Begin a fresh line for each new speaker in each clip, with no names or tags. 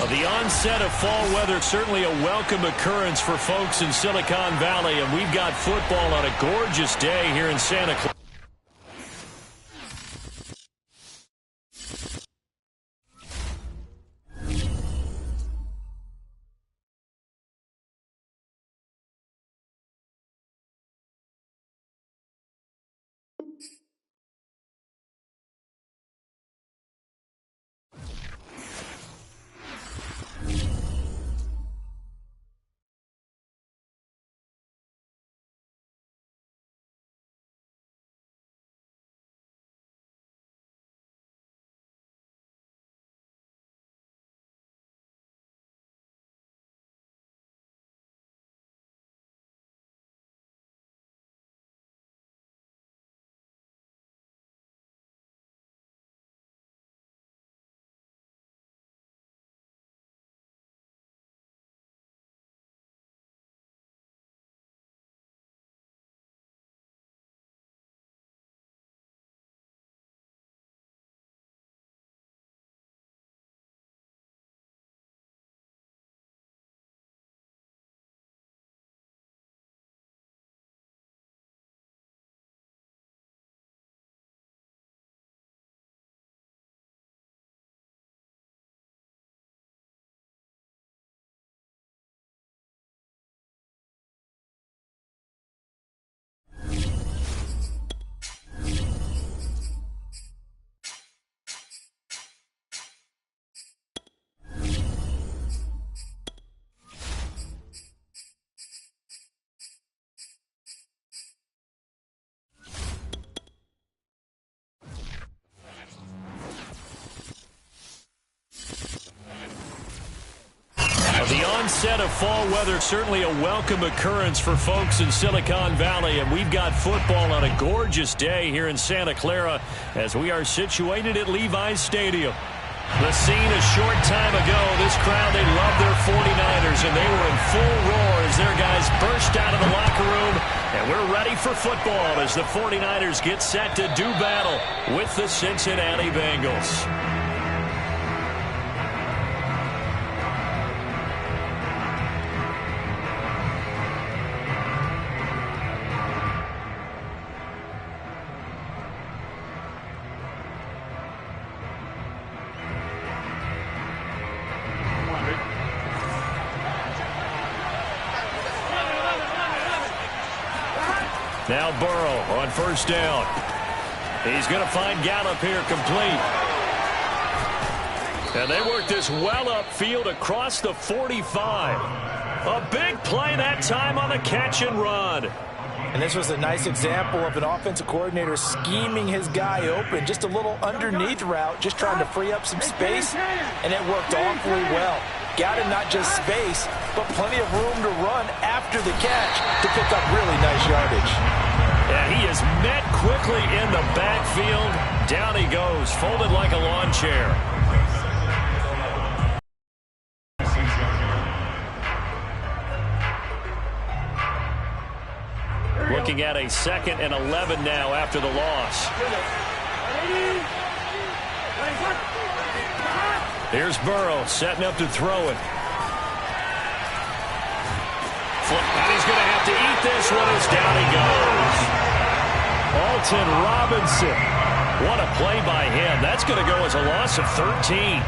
The onset of fall weather, certainly a welcome occurrence for folks in Silicon Valley, and we've got football on a gorgeous day here in Santa Clara. The onset of fall weather, certainly a welcome occurrence for folks in Silicon Valley, and we've got football on a gorgeous day here in Santa Clara as we are situated at Levi's Stadium. The scene a short time ago, this crowd, they love their 49ers, and they were in full roar as their guys burst out of the locker room, and we're ready for football as the 49ers get set to do battle with the Cincinnati Bengals. Now Burrow on first down. He's going to find Gallup here complete. And they work this well upfield across the 45. A big play that time on the catch and run.
And this was a nice example of an offensive coordinator scheming his guy open. Just a little underneath route, just trying to free up some space, and it worked awfully well. Got him not just space, but plenty of room to run after the catch to pick up really nice yardage.
Yeah, he is met quickly in the backfield. Down he goes, folded like a lawn chair. Looking at a 2nd and 11 now after the loss. Here's Burrow setting up to throw it. And he's going to have to eat this one as down he goes. Alton Robinson. What a play by him. That's going to go as a loss of 13.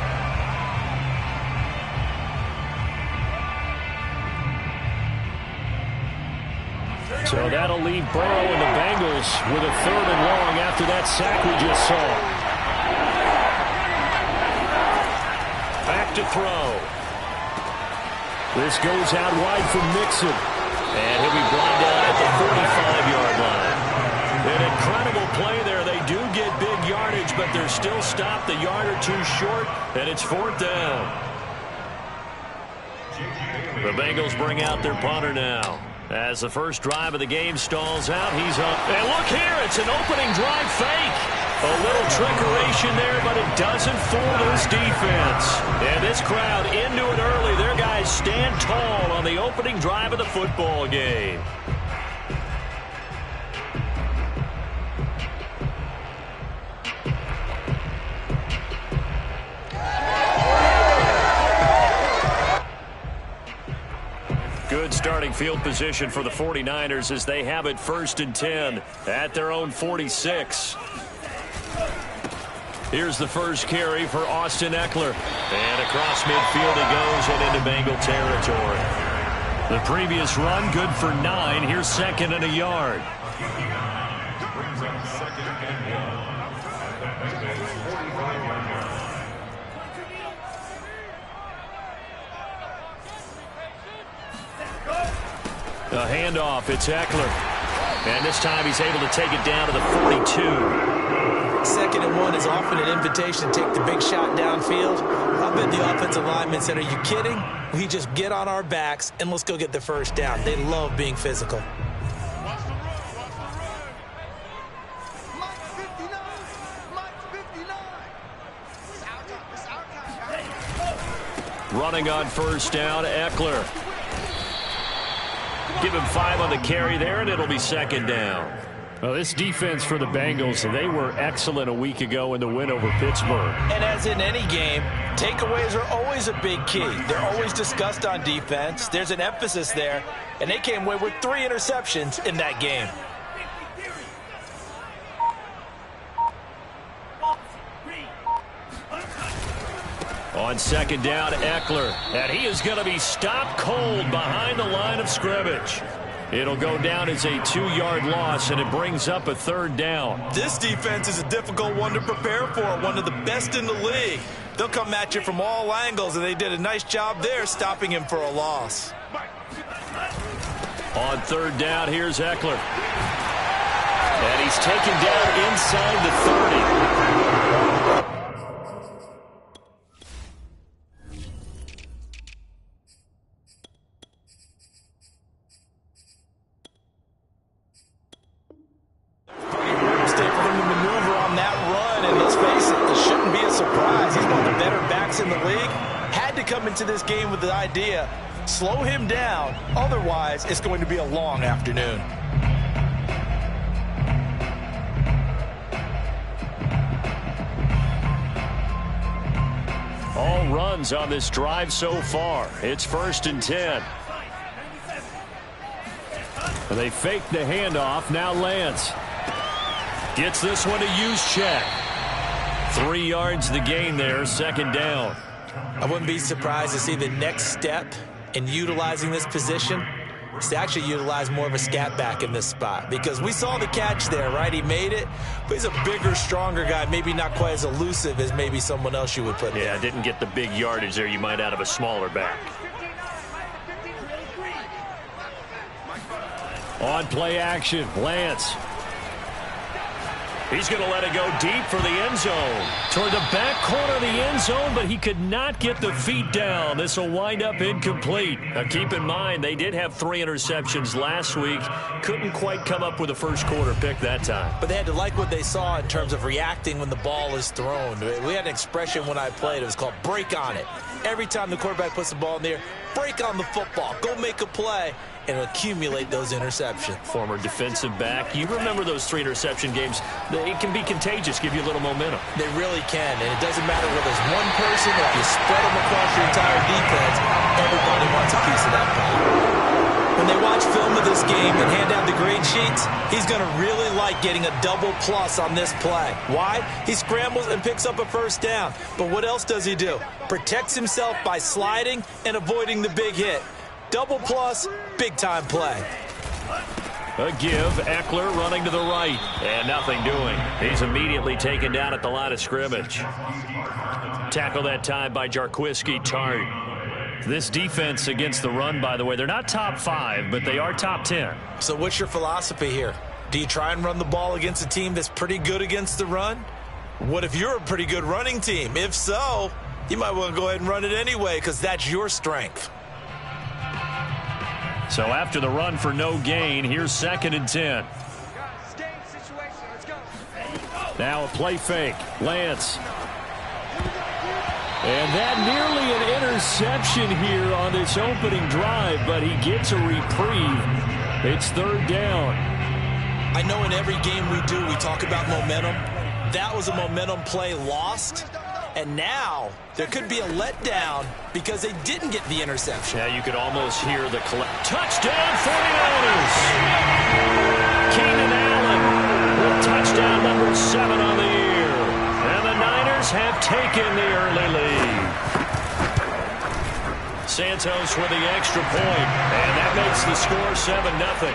So that'll leave Burrow and the Bengals with a 3rd and long after that sack we just saw. Back to throw. This goes out wide for Mixon. And he'll be brought down at the 45-yard line. An incredible play there. They do get big yardage, but they're still stopped a yard or two short, and it's 4th down. The Bengals bring out their punter now. As the first drive of the game stalls out, he's up. And look here, it's an opening drive fake. A little trickeration there, but it doesn't fool this defense. And this crowd into it early. Their guys stand tall on the opening drive of the football game. Good starting field position for the 49ers as they have it 1st and 10 at their own 46. Here's the first carry for Austin Eckler. And across midfield he goes and into Bengal territory. The previous run good for 9. Here's 2nd and a yard. A handoff, it's Eckler. And this time he's able to take it down to the 42.
2nd and 1 is often an invitation to take the big shot downfield. I bet the offensive lineman said, are you kidding? We just get on our backs and let's go get the first down. They love being physical.
Running on first down, Eckler. Give him 5 on the carry there, and it'll be 2nd down.
Well, this defense for the Bengals, they were excellent a week ago in the win over Pittsburgh.
And as in any game, takeaways are always a big key. They're always discussed on defense. There's an emphasis there, and they came away with 3 interceptions in that game.
On 2nd down, Eckler. And he is going to be stopped cold behind the line of scrimmage. It'll go down as a 2-yard loss, and it brings up a 3rd down.
This defense is a difficult one to prepare for, one of the best in the league. They'll come at you from all angles, and they did a nice job there stopping him for a loss.
On 3rd down, here's Eckler. And he's taken down inside the 30.
In the league, had to come into this game with the idea, slow him down, otherwise it's going to be a long afternoon.
All runs on this drive so far. It's 1st and 10. They fake the handoff. Now Lance gets this one to use check. 3 yards the gain there, 2nd down.
I wouldn't be surprised to see the next step in utilizing this position is to actually utilize more of a scat back in this spot, because we saw the catch there, right? He made it, but he's a bigger, stronger guy, maybe not quite as elusive as maybe someone else you would put there.
Yeah, didn't get the big yardage there you might out of a smaller back. On play action, Lance. He's going to let it go deep for the end zone. Toward the back corner of the end zone, but he could not get the feet down. This will wind up incomplete. Now keep in mind, they did have 3 interceptions last week. Couldn't quite come up with a first quarter pick that time.
But they had to like what they saw in terms of reacting when the ball is thrown. We had an expression when I played. It was called break on it. Every time the quarterback puts the ball in the air, break on the football. Go make a play and accumulate those interceptions.
Former defensive back. You remember those 3 interception games. It can be contagious, give you a little momentum.
They really can, and it doesn't matter whether it's one person or if you spread them across your entire defense, everybody wants a piece of that pie. When they watch film of this game and hand out the grade sheets, he's going to really like getting a double plus on this play. Why? He scrambles and picks up a 1st down. But what else does he do? Protects himself by sliding and avoiding the big hit. Double plus, big-time play.
A give, Eckler running to the right, and nothing doing. He's immediately taken down at the line of scrimmage. Tackle that time by Jarquiski Tart. This defense against the run, by the way, they're not top 5, but they are top 10.
So what's your philosophy here? Do you try and run the ball against a team that's pretty good against the run? What if you're a pretty good running team? If so, you might want to go ahead and run it anyway, because that's your strength.
So after the run for no gain, here's 2nd and 10. Now a play fake. Lance. And that nearly an interception here on this opening drive, but he gets a reprieve. It's 3rd down.
I know in every game we do, we talk about momentum. That was a momentum play lost. And now there could be a letdown because they didn't get the interception.
Yeah, you could almost hear the touchdown 49ers. Keenan Allen with touchdown number 7 on the year. And the Niners have taken the early lead. Santos with the extra point, and that makes the score 7-0.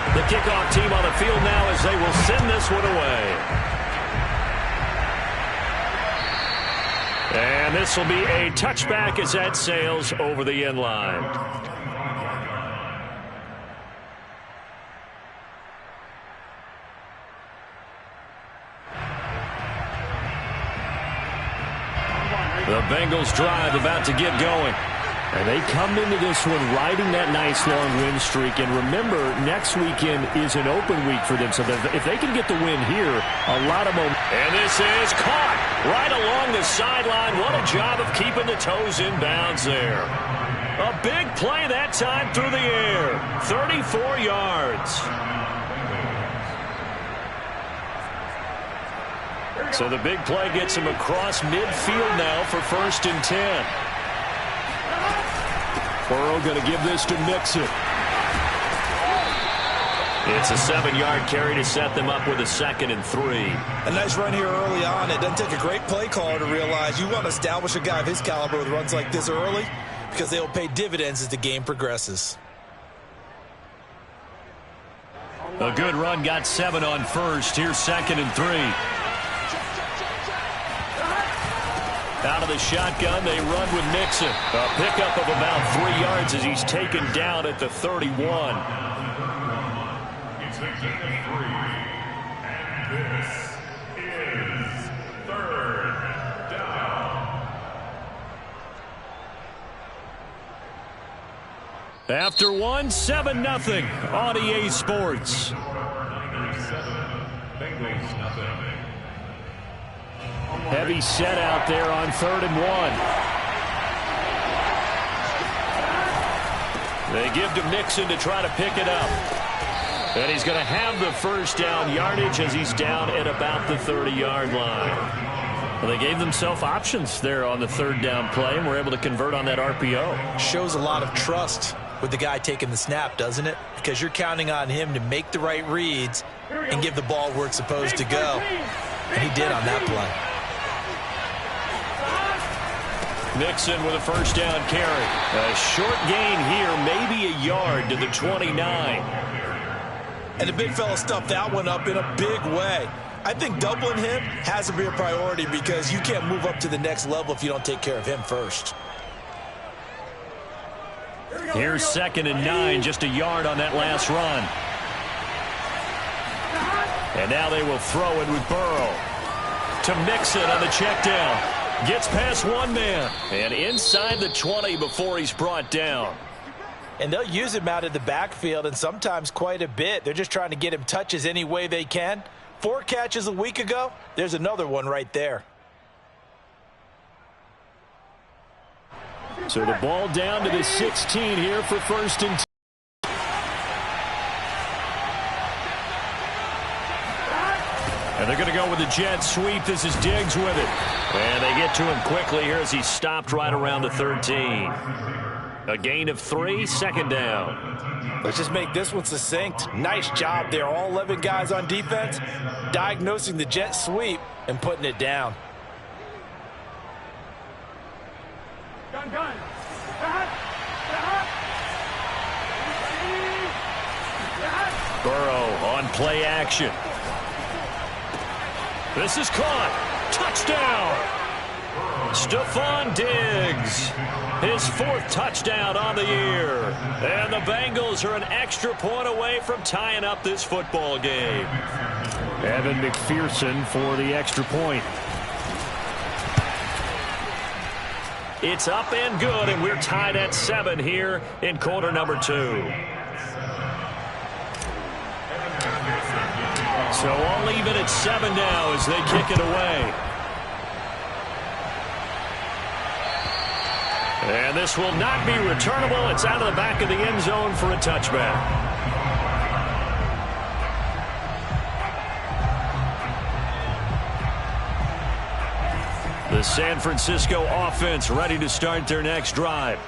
The kickoff team on the field now as they will send this one away. And this will be a touchback as that sails over the end line. The Bengals drive about to get going. And they come into this one riding that nice long win streak. And remember, next weekend is an open week for them. So if they can get the win here, a lot of momentum. And this is caught right along the sideline. What a job of keeping the toes in bounds there. A big play that time through the air. 34 yards. So the big play gets him across midfield now for 1st and 10. Burrow going to give this to Mixon. It's a 7-yard carry to set them up with a 2nd and 3.
A nice run here early on. It doesn't take a great play caller to realize you want to establish a guy of his caliber with runs like this early because they'll pay dividends as the game progresses.
A good run got 7 on 1st. Here's 2nd and 3. Out of the shotgun, they run with Mixon. A pickup of about 3 yards as he's taken down at the 31.
It's a gain of 3, and this is 3rd down.
After 7-0 on EA Sports.
Niners 7, Bengals nothing.
Heavy set out there on 3rd and 1. They give to Mixon to try to pick it up. And he's going to have the 1st down yardage as he's down at about the 30-yard line. Well, they gave themselves options there on the 3rd down play and were able to convert on that RPO.
Shows a lot of trust with the guy taking the snap, doesn't it? Because you're counting on him to make the right reads and give the ball where it's supposed to go. And he did on that play.
Mixon with a 1st down carry. A short gain here, maybe a yard to the 29.
And the big fella stuffed that one up in a big way. I think doubling him has to be a priority because you can't move up to the next level if you don't take care of him first.
Here's 2nd and 9, just a yard on that last run. And now they will throw it with Burrow. To Mixon on the check down. Gets past one man and inside the 20 before he's brought down.
And they'll use him out of the backfield and sometimes quite a bit. They're just trying to get him touches any way they can. 4 catches a week ago. There's another one right there.
So the ball down to the 16 here for 1st and 10. And they're going to go with the jet sweep. This is Diggs with it. And they get to him quickly here as he stopped right around the 13. A gain of 3, 2nd down.
Let's just make this one succinct. Nice job there. All 11 guys on defense diagnosing the jet sweep and putting it down.
Burrow on play action. This is caught. Touchdown. Stephon Diggs. His 4th touchdown on the year. And the Bengals are an extra point away from tying up this football game. Evan McPherson for the extra point. It's up and good, and we're tied at 7 here in quarter number 2. So all even at 7 now as they kick it away. And this will not be returnable. It's out of the back of the end zone for a touchback. The San Francisco offense ready to start their next drive.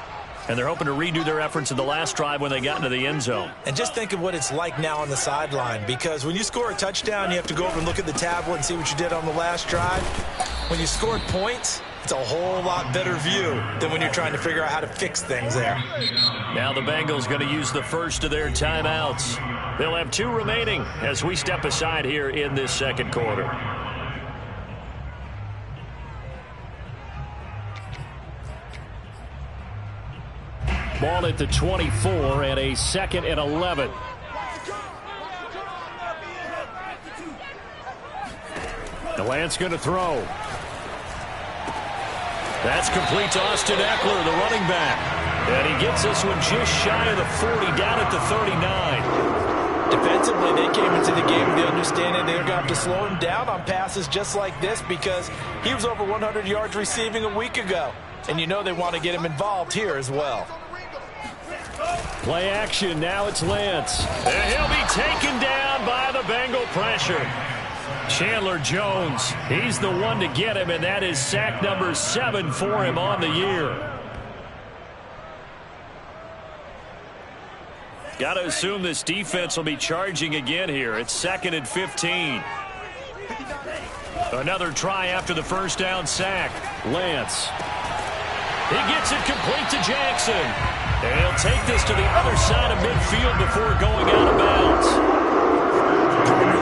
And they're hoping to redo their efforts in the last drive when they got into the end zone.
And just think of what it's like now on the sideline, because when you score a touchdown, you have to go over and look at the tablet and see what you did on the last drive. When you scored points, it's a whole lot better view than when you're trying to figure out how to fix things there.
Now the Bengals going to use the first of their timeouts. They'll have 2 remaining as we step aside here in this second quarter. Ball at the 24 and a 2nd and 11. Delant's going to throw. That's complete to Austin Eckler, the running back. And he gets this one just shy of the 40, down at the 39.
Defensively, they came into the game with the understanding they're going to have to slow him down on passes just like this, because he was over 100 yards receiving a week ago. And you know they want to get him involved here as well.
Play action, now it's Lance. And he'll be taken down by the Bengal pressure. Chandler Jones, he's the one to get him, and that is sack number 7 for him on the year. Got to assume this defense will be charging again here. It's 2nd and 15. Another try after the first down sack. Lance. He gets it complete to Jackson. And he'll take this to the other side of midfield before going out of bounds.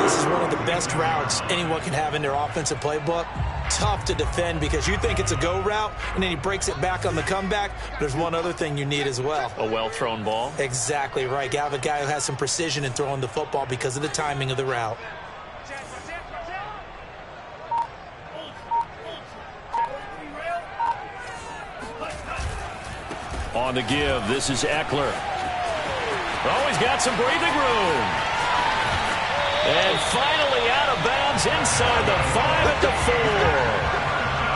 This is one of the best routes anyone can have in their offensive playbook. Tough to defend because you think it's a go route, and then he breaks it back on the comeback. There's one other thing you need as well.
A well-thrown ball?
Exactly right. You have a guy who has some precision in throwing the football because of the timing of the route.
On the give, this is Eckler. Oh, he's got some breathing room. And finally out of bounds inside the 5 at the 4.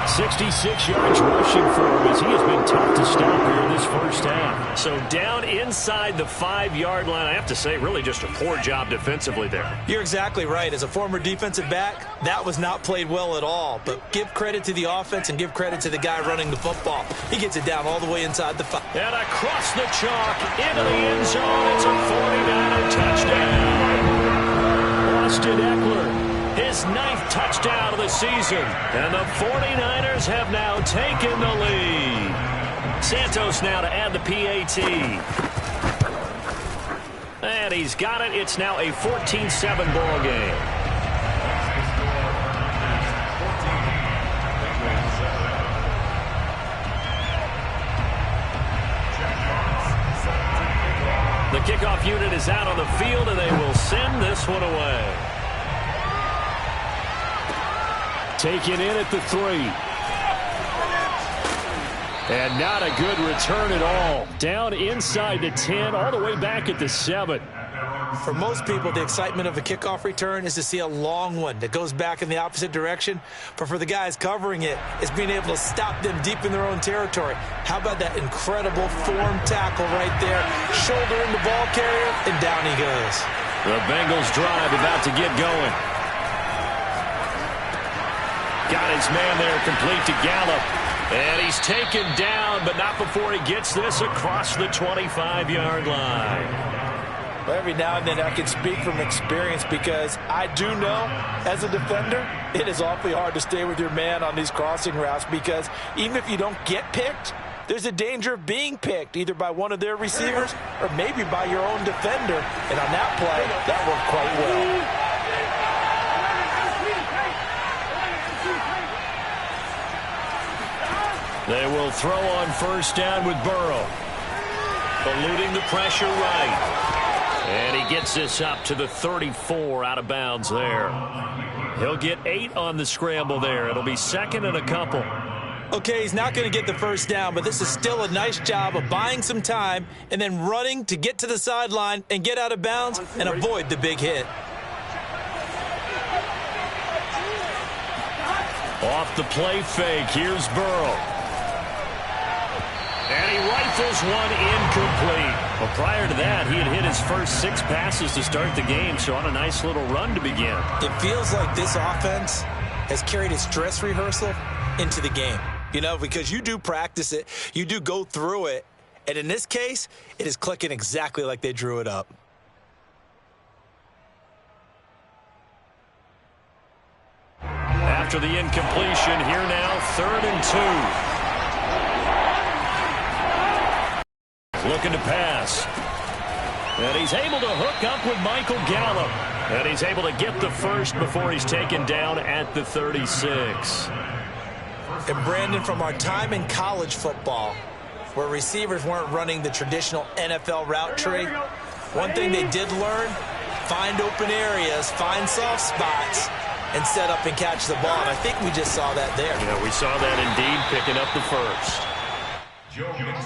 66 yards rushing for him as he has been tough to stop here in this first half. So down inside the 5-yard line, I have to say, really just a poor job defensively there.
You're exactly right. As a former defensive back, that was not played well at all. But give credit to the offense and give credit to the guy running the football. He gets it down all the way inside the 5.
And across the chalk into the end zone. It's a 49er touchdown. Austin Eckler, his 9th touchdown of the season. And the 49ers have now taken the lead. Santos now to add the PAT. And he's got it. It's now a 14-7 ball game. The kickoff unit is out on the field, and they will send this one away. Taken in at the 3. And not a good return at all. Down inside the 10, all the way back at the 7.
For most people, the excitement of a kickoff return is to see a long one that goes back in the opposite direction. But for the guys covering it, it's being able to stop them deep in their own territory. How about that incredible form tackle right there? Shoulder in the ball carrier, and down he goes.
The Bengals drive about to get going. Got his man there complete to Gallup. And he's taken down, but not before he gets this across the 25-yard line.
Well, every now and then I can speak from experience because I do know, as a defender, it is awfully hard to stay with your man on these crossing routes because even if you don't get picked, there's a danger of being picked either by one of their receivers or maybe by your own defender. And on that play, that worked quite well.
They will throw on first down with Burrow. Eluding the pressure right. And he gets this up to the 34 out of bounds there. He'll get 8 on the scramble there. It'll be 2nd and a couple.
Okay, he's not going to get the first down, but this is still a nice job of buying some time and then running to get to the sideline and get out of bounds and avoid the big hit.
Off the play fake, here's Burrow. And he rifles one incomplete. Well, prior to that, he had hit his first 6 passes to start the game, so on a nice little run to begin.
It feels like this offense has carried its dress rehearsal into the game. You know, because you do practice it, you do go through it, and in this case, it is clicking exactly like they drew it up.
After the incompletion, here now, 3rd and 2. Looking to pass. And he's able to hook up with Michael Gallup. And he's able to get the first before he's taken down at the 36.
And Brandon, from our time in college football, where receivers weren't running the traditional NFL route tree, one thing they did learn, find open areas, find soft spots, and set up and catch the ball. And I think we just saw that there.
Yeah, we saw that indeed, picking up the first.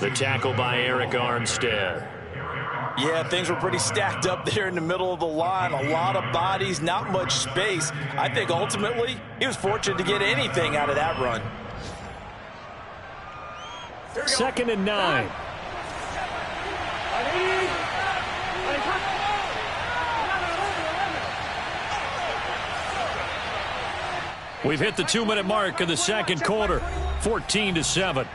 The tackle by Eric Armstead.
Yeah, things were pretty stacked up there in the middle of the line. A lot of bodies, not much space. I think ultimately he was fortunate to get anything out of that run.
2nd and 9. We've hit the 2-minute mark of the second quarter. 14-7.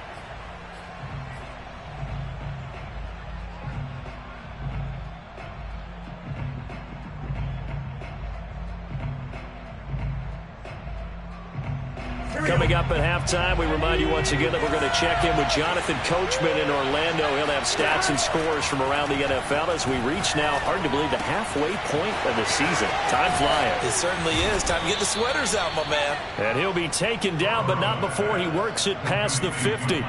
Coming up at halftime, we remind you once again that we're going to check in with Jonathan Coachman in Orlando. He'll have stats and scores from around the NFL as we reach now, hard to believe, the halfway point of the season. Time flying.
It certainly is. Time to get the sweaters out, my man.
And he'll be taken down, but not before he works it past the 50.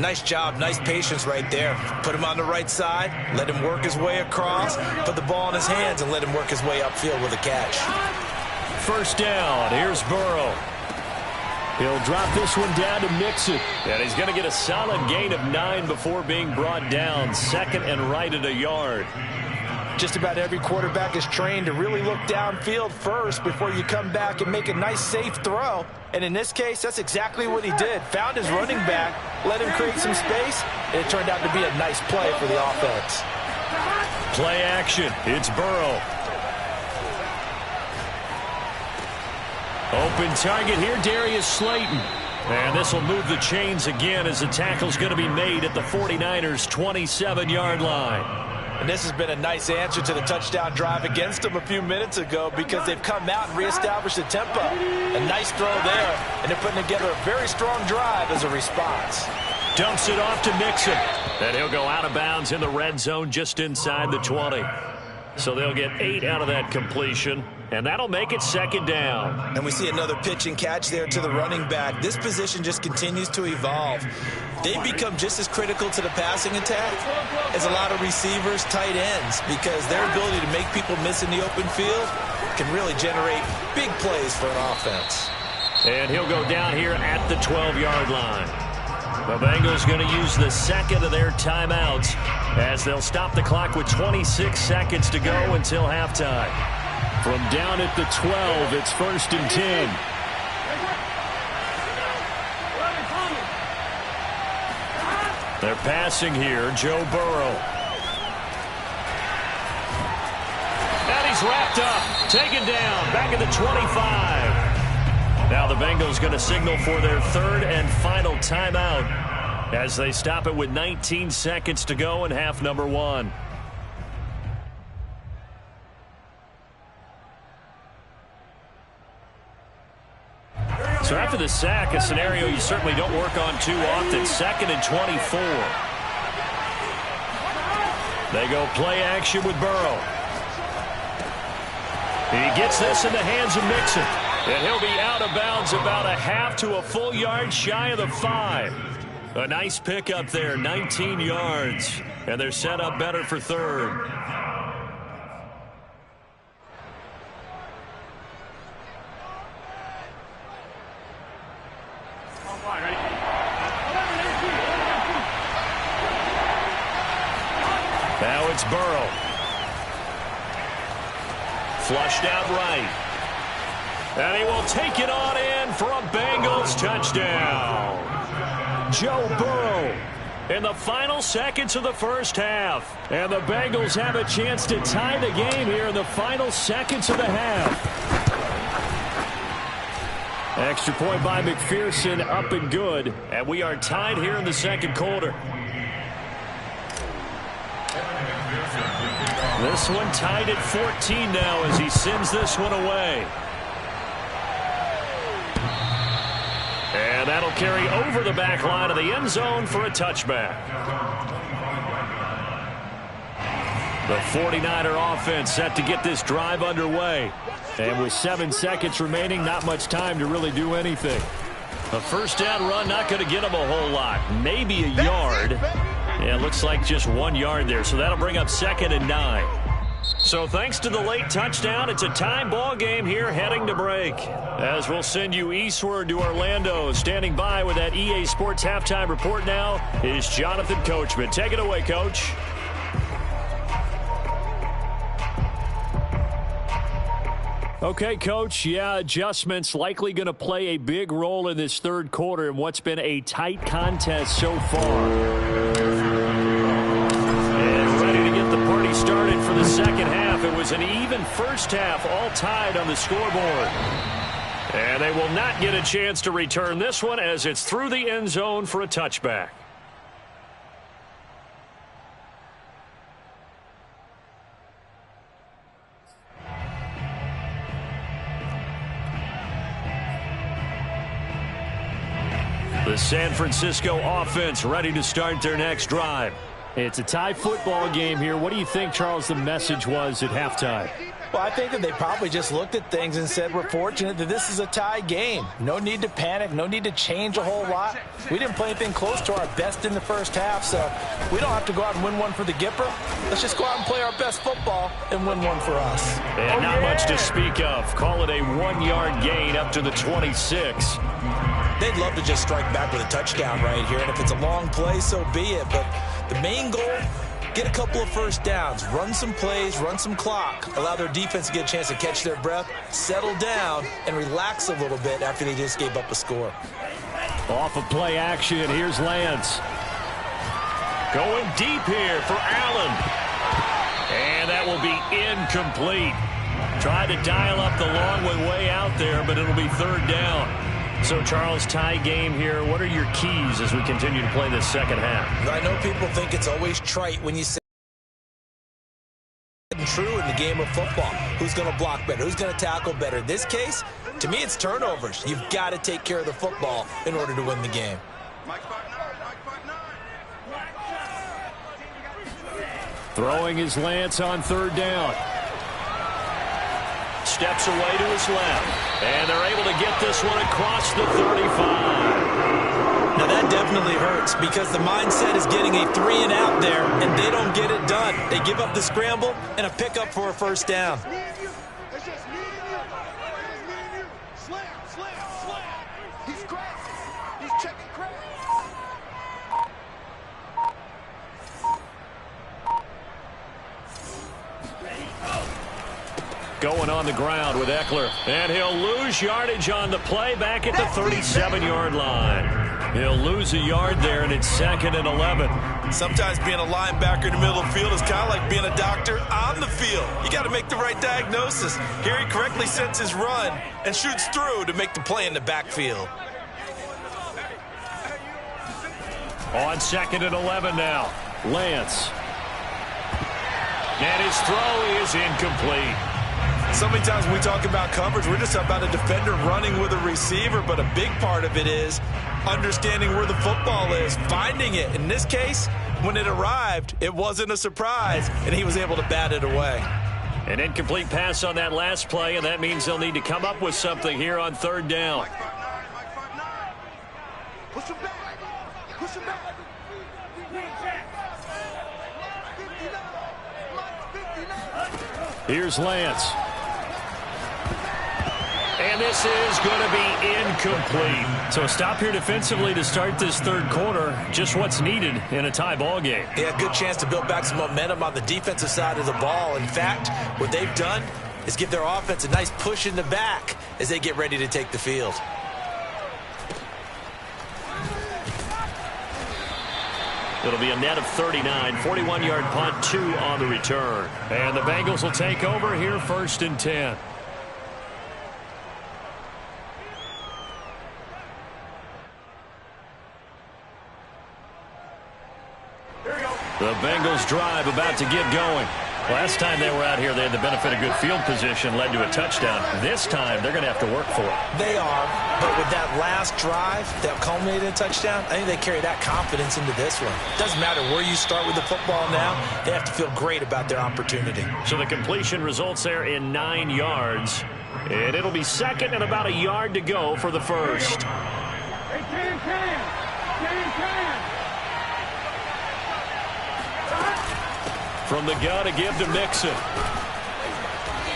Nice job, nice patience right there. Put him on the right side, let him work his way across, put the ball in his hands, and let him work his way upfield with a catch.
First down, here's Burrow. He'll drop this one down to Mixon. And he's going to get a solid gain of 9 before being brought down. 2nd and right at a yard.
Just about every quarterback is trained to really look downfield first before you come back and make a nice, safe throw. And in this case, that's exactly what he did. Found his running back, let him create some space, and it turned out to be a nice play for the offense.
Play action. It's Burrow. Open target here, Darius Slayton. And this will move the chains again as the tackle's going to be made at the 49ers' 27-yard line.
And this has been a nice answer to the touchdown drive against them a few minutes ago because they've come out and reestablished the tempo. A nice throw there, and they're putting together a very strong drive as a response.
Dumps it off to Mixon. And he'll go out of bounds in the red zone just inside the 20. So they'll get 8 out of that completion. And that'll make it 2nd down.
And we see another pitch and catch there to the running back. This position just continues to evolve. They've become just as critical to the passing attack as a lot of receivers, tight ends, because their ability to make people miss in the open field can really generate big plays for an offense.
And he'll go down here at the 12-yard line. The Bengals going to use the 2nd of their timeouts as they'll stop the clock with 26 seconds to go until halftime. From down at the 12, it's 1st and 10. They're passing here, Joe Burrow. And he's wrapped up, taken down, back at the 25. Now the Bengals going to signal for their 3rd and final timeout as they stop it with 19 seconds to go in half number 1. So after the sack, a scenario you certainly don't work on too often. 2nd and 24. They go play action with Burrow. He gets this in the hands of Mixon. And he'll be out of bounds about a half to a full yard shy of the 5. A nice pickup there, 19 yards. And they're set up better for 3rd. Now it's Burrow. Flushed out right. And he will take it on in for a Bengals touchdown. Joe Burrow in the final seconds of the first half. And the Bengals have a chance to tie the game here in the final seconds of the half. Extra point by McPherson, up and good. And we are tied here in the second quarter. This one tied at 14 now as he sends this one away. And that'll carry over the back line of the end zone for a touchback. The 49er offense set to get this drive underway. And with 7 seconds remaining, not much time to really do anything. A first down run, not going to get them a whole lot. Maybe a yard. Yeah, it looks like just 1 yard there. So that'll bring up 2nd and 9. So thanks to the late touchdown, it's a tie ball game here heading to break. As we'll send you eastward to Orlando. Standing by with that EA Sports halftime report now is Jonathan Coachman. Take it away, Coach. Okay, Coach, yeah, adjustments likely going to play a big role in this third quarter in what's been a tight contest so far. And ready to get the party started for the second half. It was an even first half, all tied on the scoreboard. And they will not get a chance to return this one as it's through the end zone for a touchback. The San Francisco offense ready to start their next drive. It's a tie football game here. What do you think, Charles, the message was at halftime?
Well, I think that they probably just looked at things and said, we're fortunate that this is a tie game. No need to panic. No need to change a whole lot. We didn't play anything close to our best in the first half, so we don't have to go out and win one for the Gipper. Let's just go out and play our best football and win one for us.
And not much to speak of. Call it a 1-yard gain up to the 26.
They'd love to just strike back with a touchdown right here, and if it's a long play, so be it. But the main goal, get a couple of first downs, run some plays, run some clock, allow their defense to get a chance to catch their breath, settle down, and relax a little bit after they just gave up a score.
Off of play action, here's Lance. Going deep here for Allen. And that will be incomplete. Tried to dial up the long way out there, but it'll be third down. So, Charles, tie game here. What are your keys as we continue to play this second half?
I know people think it's always trite when you say true in the game of football. Who's going to block better? Who's going to tackle better? In this case, to me, it's turnovers. You've got to take care of the football in order to win the game.
Throwing is Lance on third down. Steps away to his left. And they're able to get this one across the 35.
Now that definitely hurts because the mindset is getting a 3-and-out there, and they don't get it done. They give up the scramble and a pickup for a first down.
Going on the ground with Eckler. And he'll lose yardage on the play back at the 37-yard line. He'll lose a yard there, and it's 2nd and 11.
Sometimes being a linebacker in the middle of the field is kind of like being a doctor on the field. You got to make the right diagnosis. Here he correctly sets his run and shoots through to make the play in the backfield.
On 2nd and 11 now. Lance. And his throw is incomplete.
So many times when we talk about coverage, we're just about a defender running with a receiver, but a big part of it is understanding where the football is, finding it. In this case, when it arrived, it wasn't a surprise, and he was able to bat it away.
An incomplete pass on that last play, and that means they'll need to come up with something here on third down.
Push him back. Push him back.
Here's Lance. And this is going to be incomplete. So a stop here defensively to start this third quarter. Just what's needed in a tie ball game.
Yeah, good chance to build back some momentum on the defensive side of the ball. In fact, what they've done is give their offense a nice push in the back as they get ready to take the field.
It'll be a net of 39, 41-yard punt, 2 on the return. And the Bengals will take over here, 1st and 10. The Bengals drive about to get going. Last time they were out here, they had the benefit of good field position, led to a touchdown. This time, they're going to have to work for it.
They are, but with that last drive that culminated in a touchdown, I think they carry that confidence into this one. Doesn't matter where you start with the football now, they have to feel great about their opportunity.
So the completion results there in 9 yards. And it'll be second and about a yard to go for the first. From the gun to give to Mixon.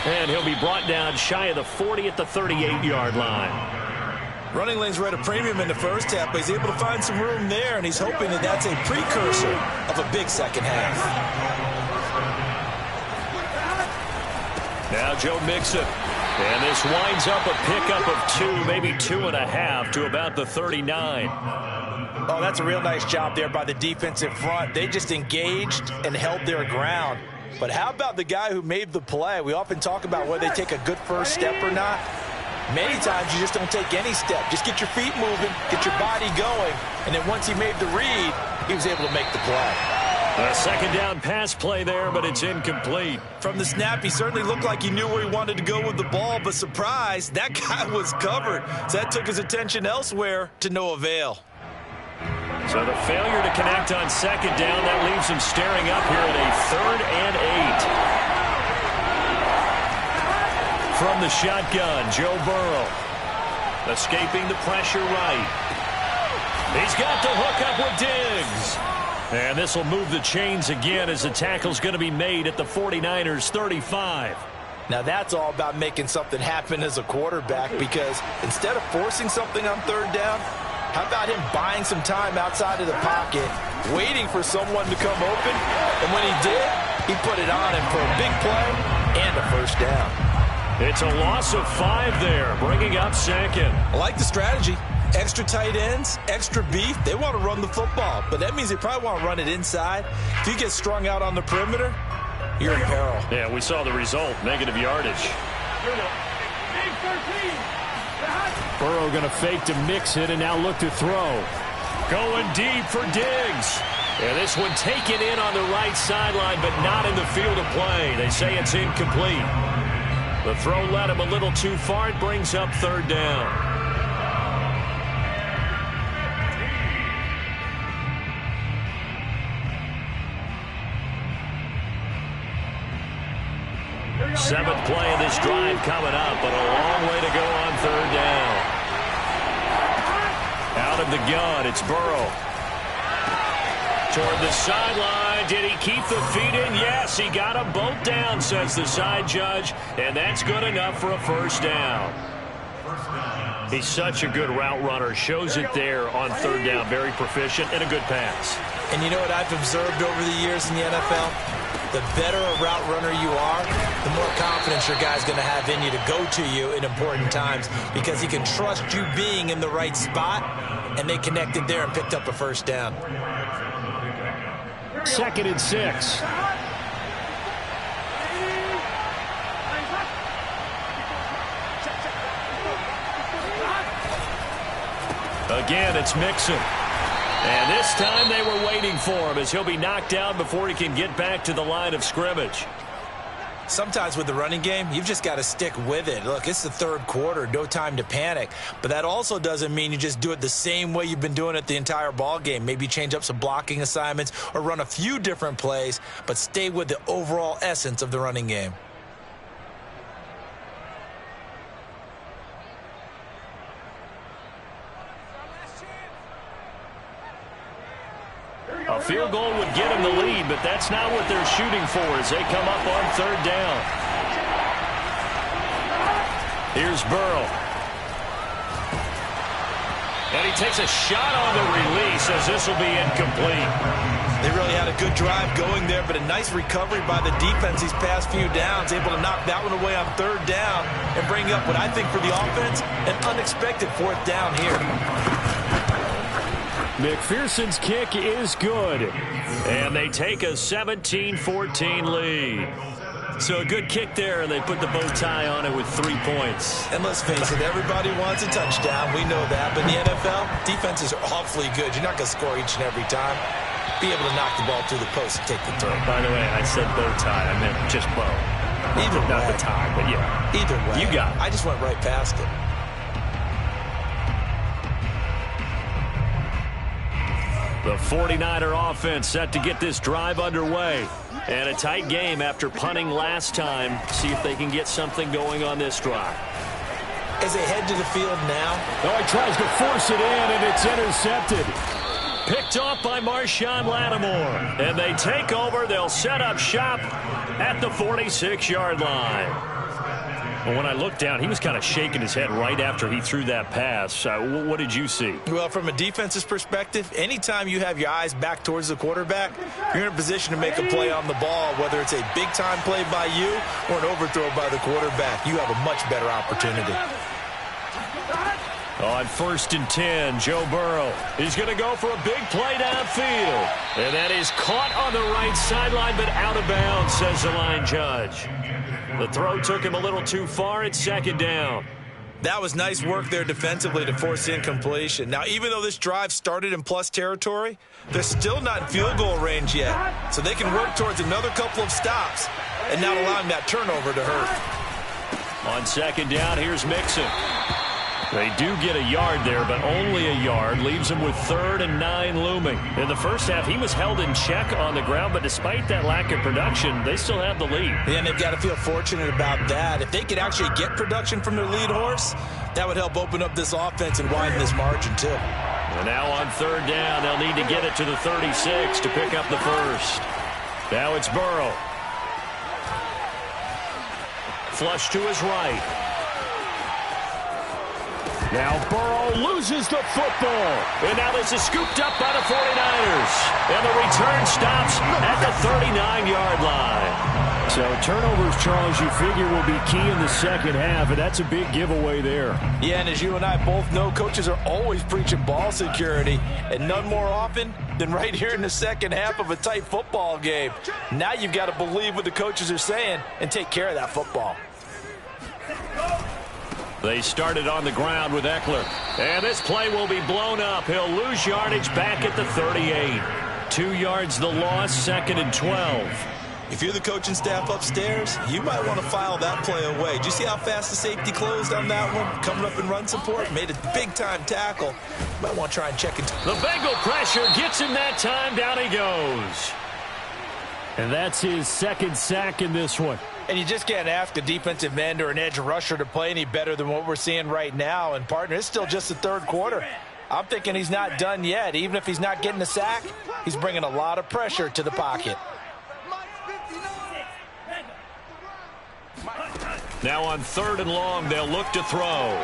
And he'll be brought down shy of the 40 at the 38-yard line.
Running lanes were at a premium in the first half, but he's able to find some room there, and he's hoping that that's a precursor of a big second half.
Now Joe Mixon. And this winds up a pickup of 2, maybe 2.5 to about the 39.
Oh, that's a real nice job there by the defensive front. They just engaged and held their ground. But how about the guy who made the play? We often talk about whether they take a good first step or not. Many times you just don't take any step. Just get your feet moving, get your body going, and then once he made the read, he was able to make the play.
A second down pass play there, but it's incomplete.
From the snap, he certainly looked like he knew where he wanted to go with the ball, but surprise, that guy was covered. So that took his attention elsewhere to no avail.
So the failure to connect on second down, that leaves him staring up here at a 3rd and 8. From the shotgun, Joe Burrow. Escaping the pressure right. He's got the hook up with Diggs. And this will move the chains again as the tackle's going to be made at the 49ers 35.
Now that's all about making something happen as a quarterback, because instead of forcing something on third down, how about him buying some time outside of the pocket, waiting for someone to come open, and when he did, he put it on him for a big play and a first down.
It's a loss of 5 there, bringing up second.
I like the strategy. Extra tight ends, extra beef. They want to run the football, but that means they probably want to run it inside. If you get strung out on the perimeter, you're in peril.
Yeah, we saw the result, negative yardage. Burrow going to fake to mix it and now look to throw. Going deep for Diggs. And this one taken in on the right sideline, but not in the field of play. They say it's incomplete. The throw led him a little too far. It brings up 3rd down. Seventh play of this drive coming up, but a long way to go on 3rd down. Out of the gun, it's Burrow. Toward the sideline, did he keep the feet in? Yes, he got them both down, says the side judge, and that's good enough for a first down. He's such a good route runner. Shows it there on 3rd down. Very proficient and a good pass.
And you know what I've observed over the years in the NFL? The better a route runner you are, the more confidence your guy's going to have in you to go to you in important times, because he can trust you being in the right spot, and they connected there and picked up a first down.
2nd and 6. Again, it's Mixon. And this time they were waiting for him as he'll be knocked down before he can get back to the line of scrimmage.
Sometimes with the running game, you've just got to stick with it. Look, it's the 3rd quarter, no time to panic. But that also doesn't mean you just do it the same way you've been doing it the entire ball game. Maybe change up some blocking assignments or run a few different plays, but stay with the overall essence of the running game.
A field goal would get him the lead, but that's not what they're shooting for as they come up on 3rd down. Here's Burrow. And he takes a shot on the release as this will be incomplete.
They really had a good drive going there, but a nice recovery by the defense these past few downs, able to knock that one away on third down and bring up what I think for the offense, an unexpected fourth down here.
McPherson's kick is good, and they take a 17-14 lead. So a good kick there, and they put the bow tie on it with 3 points.
And let's face it, everybody wants a touchdown. We know that. But in the NFL, defenses are awfully good. You're not going to score each and every time. Be able to knock the ball through the post and take the throw.
By the way, I said bow tie. I meant just bow.
Either way.
Not the tie, but yeah.
Either way.
You got it.
I just went right past it.
The 49er offense set to get this drive underway. And a tight game after punting last time. See if they can get something going on this drive.
As they head to the field now.
Oh, he tries to force it in, and it's intercepted.
Picked off by Marshawn Lattimore. And they take over. They'll set up shop at the 46-yard line. Well, when I looked down, he was kind of shaking his head right after he threw that pass. What did you see?
Well, from a defense's perspective, anytime you have your eyes back towards the quarterback, you're in a position to make a play on the ball, whether it's a big-time play by you or an overthrow by the quarterback. You have a much better opportunity.
On 1st and 10, Joe Burrow. He's going to go for a big play downfield. And that is caught on the right sideline, but out of bounds, says the line judge. The throw took him a little too far. It's 2nd down.
That was nice work there defensively to force incompletion. Now, even though this drive started in plus territory, they're still not in field goal range yet. So they can work towards another couple of stops and not allowing that turnover to hurt.
On 2nd down, here's Mixon. They do get a yard there, but only a yard. Leaves them with 3rd and 9 looming. In the first half, he was held in check on the ground, but despite that lack of production, they still have the lead.
Yeah, and they've got to feel fortunate about that. If they could actually get production from their lead horse, that would help open up this offense and widen this margin, too.
And now on 3rd down, they'll need to get it to the 36 to pick up the first. Now it's Burrow. Flush to his right.
Now Burrow loses the football.
And now this is scooped up by the 49ers. And the return stops at the 39-yard line.
So turnovers, Charles, you figure will be key in the second half, and that's a big giveaway there.
Yeah, and as you and I both know, coaches are always preaching ball security, and none more often than right here in the second half of a tight football game. Now you've got to believe what the coaches are saying and take care of that football.
They started on the ground with Eckler. And this play will be blown up. He'll lose yardage back at the 38. 2 yards the loss, 2nd and 12.
If you're the coaching staff upstairs, you might want to file that play away. Did you see how fast the safety closed on that one? Coming up in run support, made a big-time tackle. You might want to try and check it.
The Bengal pressure gets him that time. Down he goes.
And that's his 2nd sack in this one.
And you just can't ask a defensive end or an edge rusher to play any better than what we're seeing right now. And, partner, it's still just the 3rd quarter. I'm thinking he's not done yet. Even if he's not getting a sack, he's bringing a lot of pressure to the pocket.
Now on 3rd and long, they'll look to throw.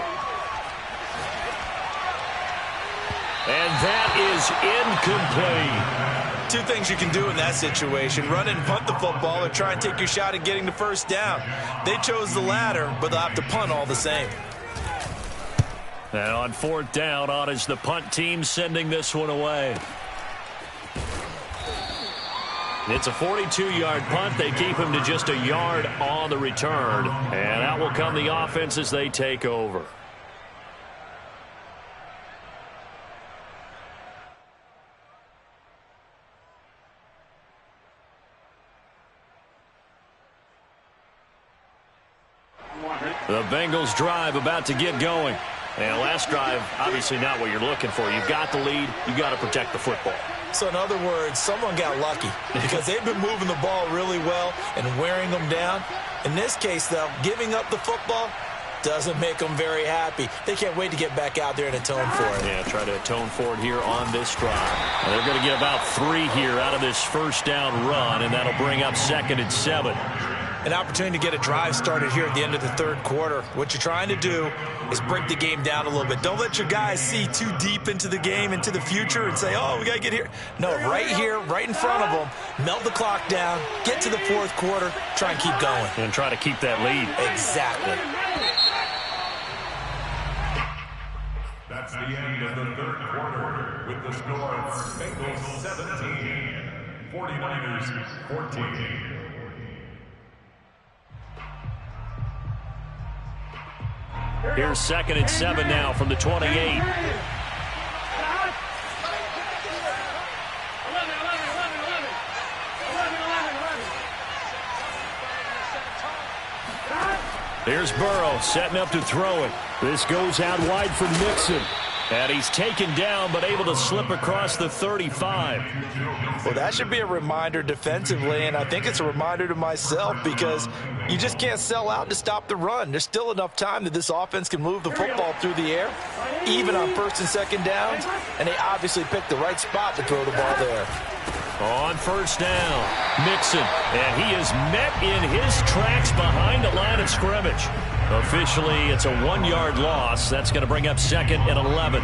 And that is incomplete.
2 things you can do in that situation: run and punt the football, or try and take your shot at getting the first down. They chose the latter, but they'll have to punt all the same.
And on 4th down, on is the punt team sending this one away. It's a 42-yard punt. They keep him to just a yard on the return. And out will come the offense as they take over. The Bengals drive about to get going. And last drive, obviously not what you're looking for. You've got the lead. You've got to protect the football.
So in other words, someone got lucky because they've been moving the ball really well and wearing them down. In this case, though, giving up the football doesn't make them very happy. They can't wait to get back out there and atone for it.
Yeah, try to atone for it here on this drive. And they're going to get about 3 here out of this first down run, and that'll bring up 2nd and 7.
An opportunity to get a drive started here at the end of the third quarter. What you're trying to do is break the game down a little bit. Don't let your guys see too deep into the game, into the future, and say, oh, we got to get here. No, right here, right in front of them, melt the clock down, get to the fourth quarter, try and keep going.
And try to keep that lead.
Exactly.
That's the end of the third quarter with the score Bengals 17, 49ers 14.
Here's 2nd and 7 now from the 28. Here's Burrow setting up to throw it. This goes out wide for Mixon. And he's taken down, but able to slip across the 35.
Well, that should be a reminder defensively, and I think it's a reminder to myself because you just can't sell out to stop the run. There's still enough time that this offense can move the football through the air, even on 1st and 2nd downs, and they obviously picked the right spot to throw the ball there.
On 1st down, Mixon, and he is met in his tracks behind the line of scrimmage. Officially, it's a 1-yard loss. That's going to bring up 2nd and 11.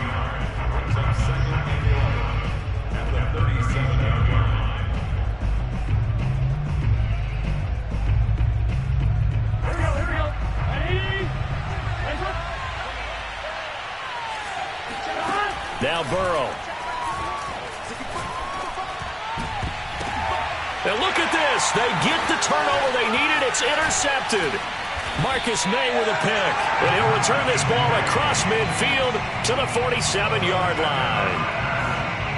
Now Burrow. And look at this. They get the turnover they needed. It's intercepted. Marcus May with a pick. And he'll return this ball across midfield to the 47-yard line.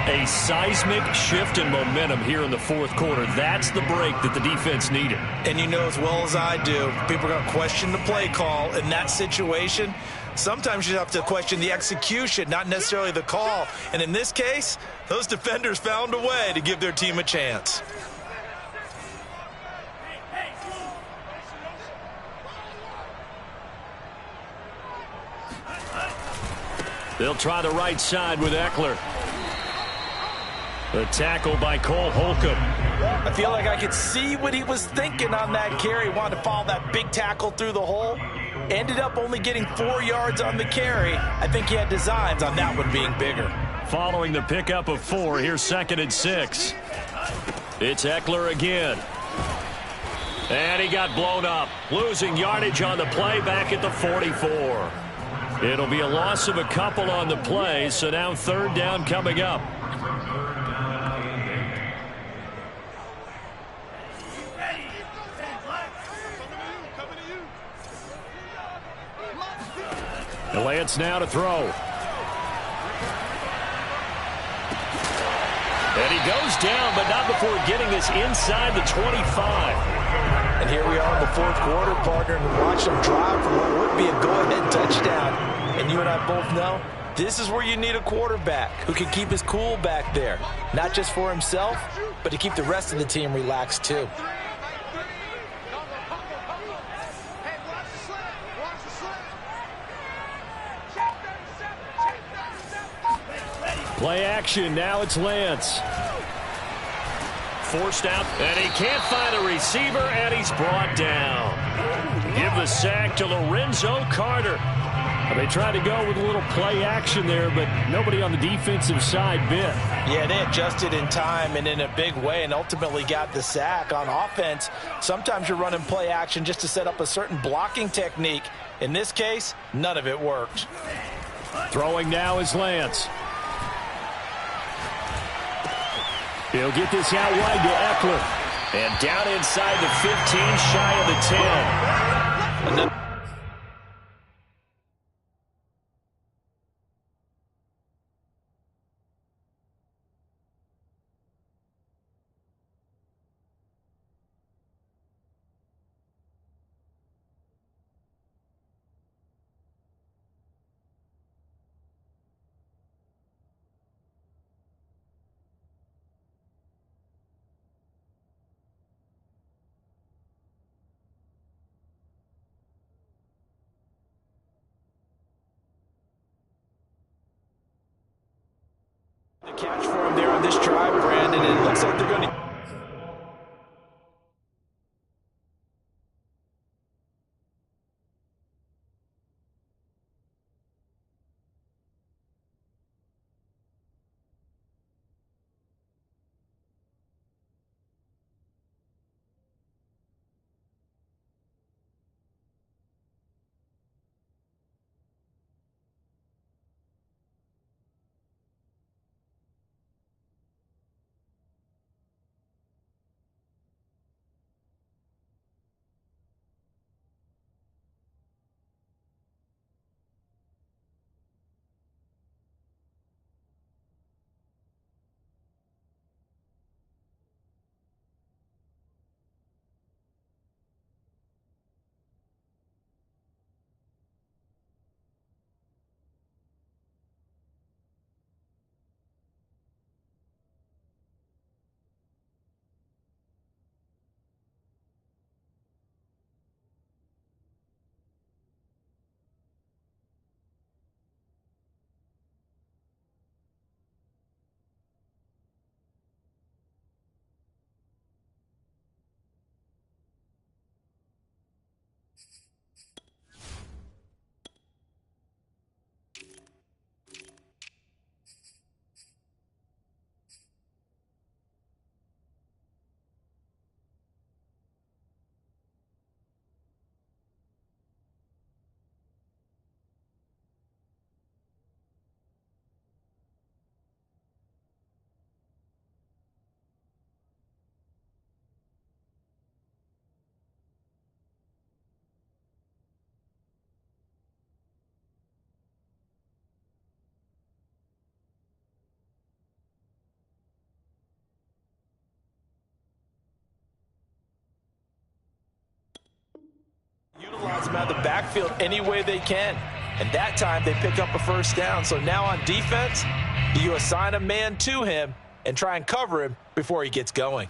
A seismic shift in momentum here in the fourth quarter. That's the break that the defense needed.
And you know as well as I do, people are going to question the play call in that situation. Sometimes you have to question the execution, not necessarily the call. And in this case, those defenders found a way to give their team a chance.
They'll try the right side with Eckler. The tackle by Cole Holcomb.
I feel like I could see what he was thinking on that carry. Wanted to follow that big tackle through the hole. Ended up only getting 4 yards on the carry. I think he had designs on that one being bigger.
Following the pickup of 4, here's 2nd and 6. It's Eckler again. And he got blown up. Losing yardage on the play back at the 44. It'll be a loss of a couple on the play, so now 3rd down coming up. Lance now to throw. And he goes down, but not before getting this inside the 25.
And here we are in the fourth quarter, partner, and watch them drive for what would be a go-ahead touchdown. And you and I both know this is where you need a quarterback who can keep his cool back there. Not just for himself, but to keep the rest of the team relaxed too.
Play action, now it's Lance. Forced out, and he can't find a receiver, and he's brought down. Give the sack to Lorenzo Carter. They tried to go with a little play action there, but nobody on the defensive side bit.
Yeah, they adjusted in time and in a big way and ultimately got the sack. On offense, sometimes you're running play action just to set up a certain blocking technique. In this case, none of it worked.
Throwing now is Lance. He'll get this out wide to Eckler. And down inside the 15, shy of the 10.
The catch for him there on this drive, Brandon, and it looks like they're going to out of the backfield any way they can. And that time they pick up a first down. So now on defense, do you assign a man to him and try and cover him before he gets going?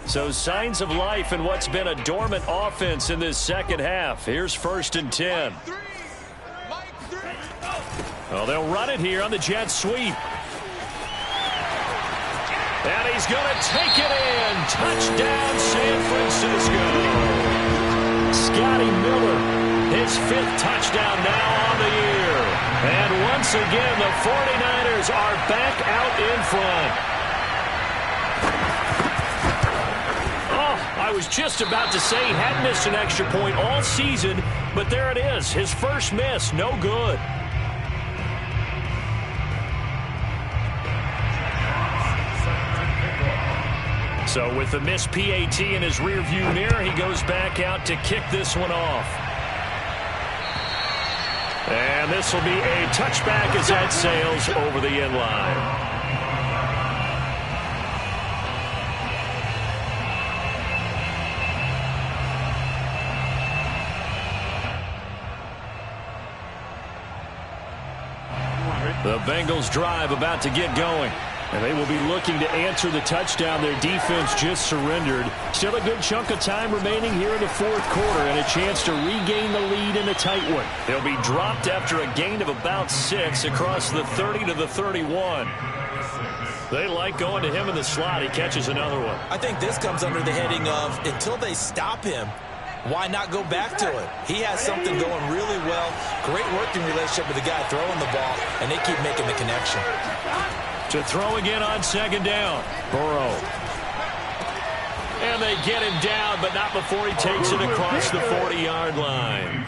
So signs of life in what's been a dormant offense in this second half. Here's 1st and 10. Well, they'll run it here on the jet sweep. And he's going to take it in. Touchdown, San Francisco. Scotty Miller, his 5th touchdown now on the year. And once again, the 49ers are back out in front. I was just about to say he hadn't missed an extra point all season, but there it is. His first miss, no good. So with the missed PAT in his rearview mirror, he goes back out to kick this one off. And this will be a touchback as that sails over the end line. The Bengals drive about to get going. And they will be looking to answer the touchdown their defense just surrendered. Still a good chunk of time remaining here in the 4th quarter and a chance to regain the lead in a tight one. They'll be dropped after a gain of about 6 across the 30 to the 31. They like going to him in the slot. He catches another one.
I think this comes under the heading of until they stop him, why not go back to it? He has something going really well. Great working relationship with the guy throwing the ball, and they keep making the connection.
To throw again on 2nd down. Burrow. And they get him down, but not before he takes it across the 40-yard line.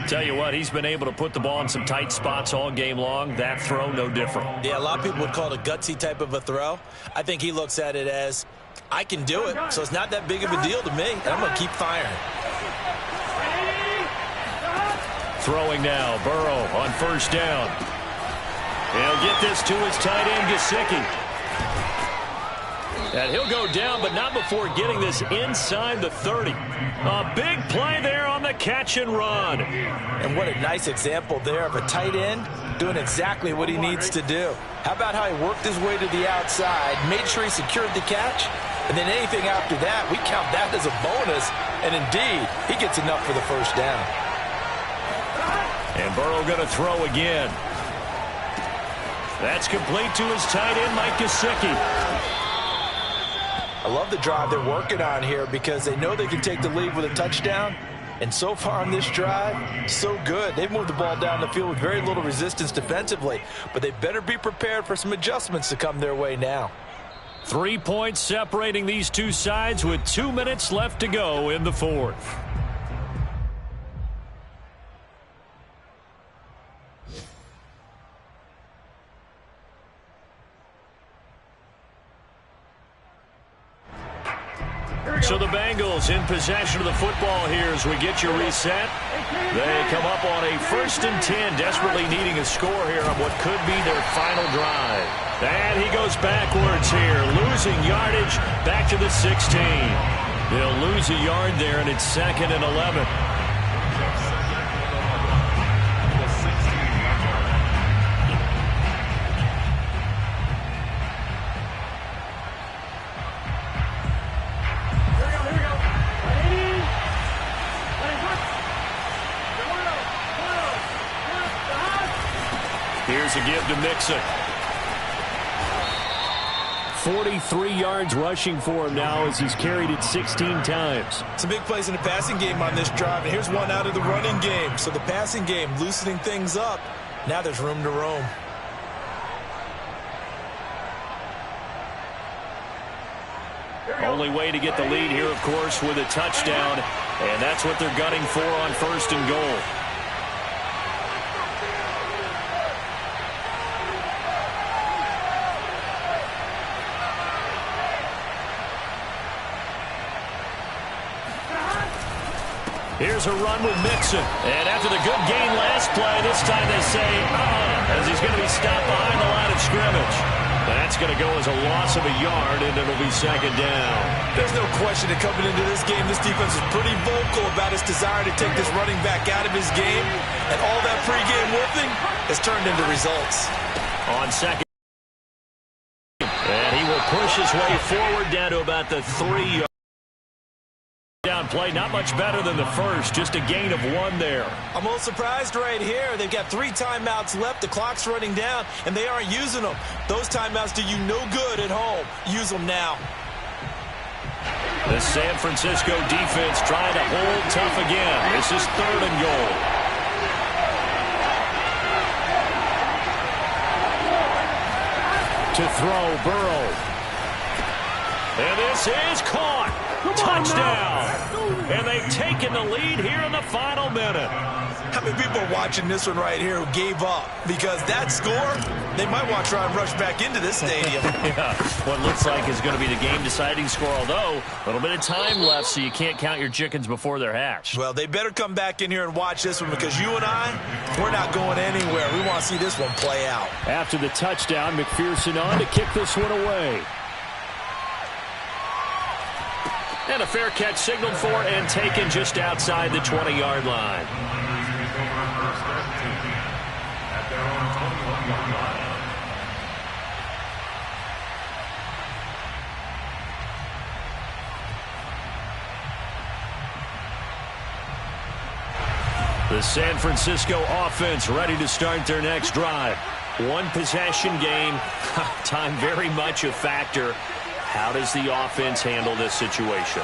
Tell you what, he's been able to put the ball in some tight spots all game long. That throw, no different.
Yeah, a lot of people would call it a gutsy type of a throw. I think he looks at it as, I can do it, so it's not that big of a deal to me, and I'm going to keep firing.
Throwing now, Burrow on 1st down. He'll get this to his tight end, Gesicki. And he'll go down, but not before getting this inside the 30. A big play there on the catch and run.
And what a nice example there of a tight end doing exactly what he needs to do. How about how he worked his way to the outside, made sure he secured the catch, and then anything after that, we count that as a bonus. And indeed, he gets enough for the first down.
And Burrow going to throw again. That's complete to his tight end, Mike Gesicki.
I love the drive they're working on here because they know they can take the lead with a touchdown. And so far on this drive, so good. They've moved the ball down the field with very little resistance defensively. But they better be prepared for some adjustments to come their way now.
3 points separating these two sides with 2 minutes left to go in the 4th. So the Bengals in possession of the football here as we get you reset. They come up on a 1st and 10, desperately needing a score here on what could be their final drive. And he goes backwards here, losing yardage back to the 16. They'll lose a yard there, and it's 2nd and 11. Here's a give to Mixon. 43 yards rushing for him now as he's carried it 16 times.
Some big plays in the passing game on this drive, and here's one out of the running game. So the passing game loosening things up. Now there's room to roam.
Only way to get the lead here, of course, with a touchdown, and that's what they're gunning for on 1st and goal. Here's a run with Mixon. And after the good gain last play, this time they say, as he's going to be stopped behind the line of scrimmage. That's going to go as a loss of a yard, and it'll be second down.
There's no question that coming into this game, this defense is pretty vocal about its desire to take this running back out of his game, and all that pregame whooping has turned into results.
On second, and he will push his way forward down to about the 3-yard down play. Not much better than the first, just a gain of 1 there.
I'm a little surprised right here. They've got 3 timeouts left. The clock's running down, and they aren't using them. Those timeouts do you no good at home. Use them now.
The San Francisco defense trying to hold tough again. This is 3rd and goal. To throw, Burrow. And this is caught. Touchdown. And they've taken the lead here in the final minute.
How many people are watching this one right here who gave up? Because that score, they might want to try and rush back into this stadium.
Yeah, what looks like is going to be the game-deciding score, although a little bit of time left, so you can't count your chickens before they're hatched.
Well, they better come back in here and watch this one, because you and I, we're not going anywhere. We want to see this one play out.
After the touchdown, McPherson on to kick this one away.
And a fair catch signaled for and taken just outside the 20-yard line. The San Francisco offense ready to start their next drive. 1 possession game. Time very much a factor. How does the offense handle this situation?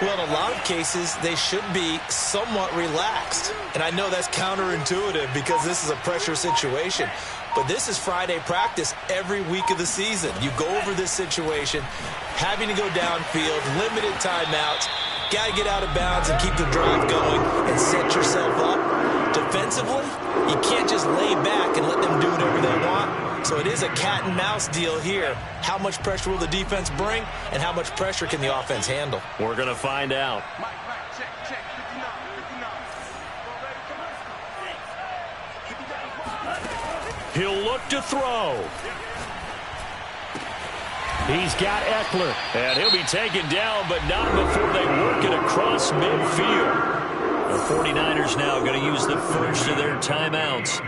Well, in a lot of cases, they should be somewhat relaxed. And I know that's counterintuitive because this is a pressure situation. But this is Friday practice every week of the season. You go over this situation, having to go downfield, limited timeouts, got to get out of bounds and keep the drive going and set yourself up. Defensively, you can't just lay back and let them do whatever they want. So it is a cat-and-mouse deal here. How much pressure will the defense bring, and how much pressure can the offense handle?
We're going to find out. He'll look to throw. He's got Eckler. And he'll be taken down, but not before they work it across midfield. The 49ers now going to use the first of their timeouts,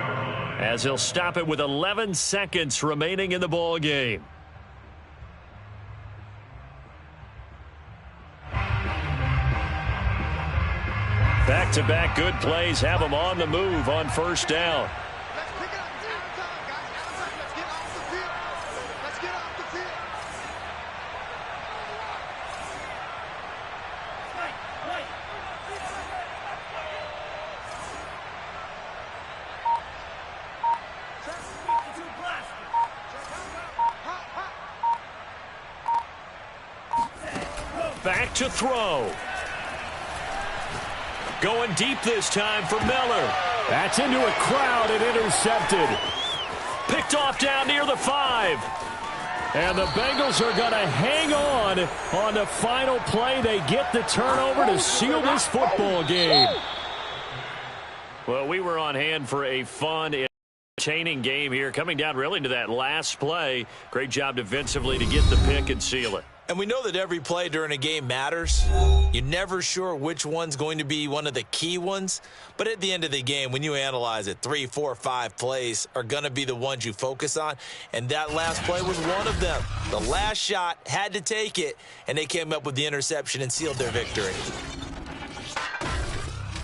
as they'll stop it with 11 seconds remaining in the ball game. Back-to-back good plays have them on the move on first down.
Let's pick it up. Guys. Let's get off the field. Let's get off the field.
Back to throw. Going deep this time for Miller.
That's into a crowd and intercepted.
Picked off down near the 5.
And the Bengals are going to hang on the final play. They get the turnover to seal this football game.
Well, we were on hand for a fun and entertaining game here, coming down really to that last play. Great job defensively to get the pick and seal it.
And we know that every play during a game matters. You're never sure which one's going to be one of the key ones. But at the end of the game, when you analyze it, 3, 4, 5 plays are going to be the ones you focus on. And that last play was one of them. The last shot had to take it, and they came up with the interception and sealed their victory.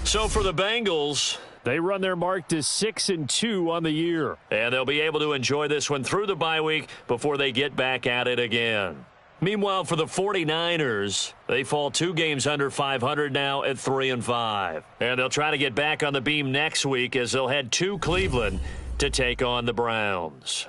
So for the Bengals,
they run their mark to 6-2 on the year.
And they'll be able to enjoy this one through the bye week before they get back at it again. Meanwhile, for the 49ers, they fall 2 games under 500 now at 3-5. And they'll try to get back on the beam next week as they'll head to Cleveland to take on the Browns.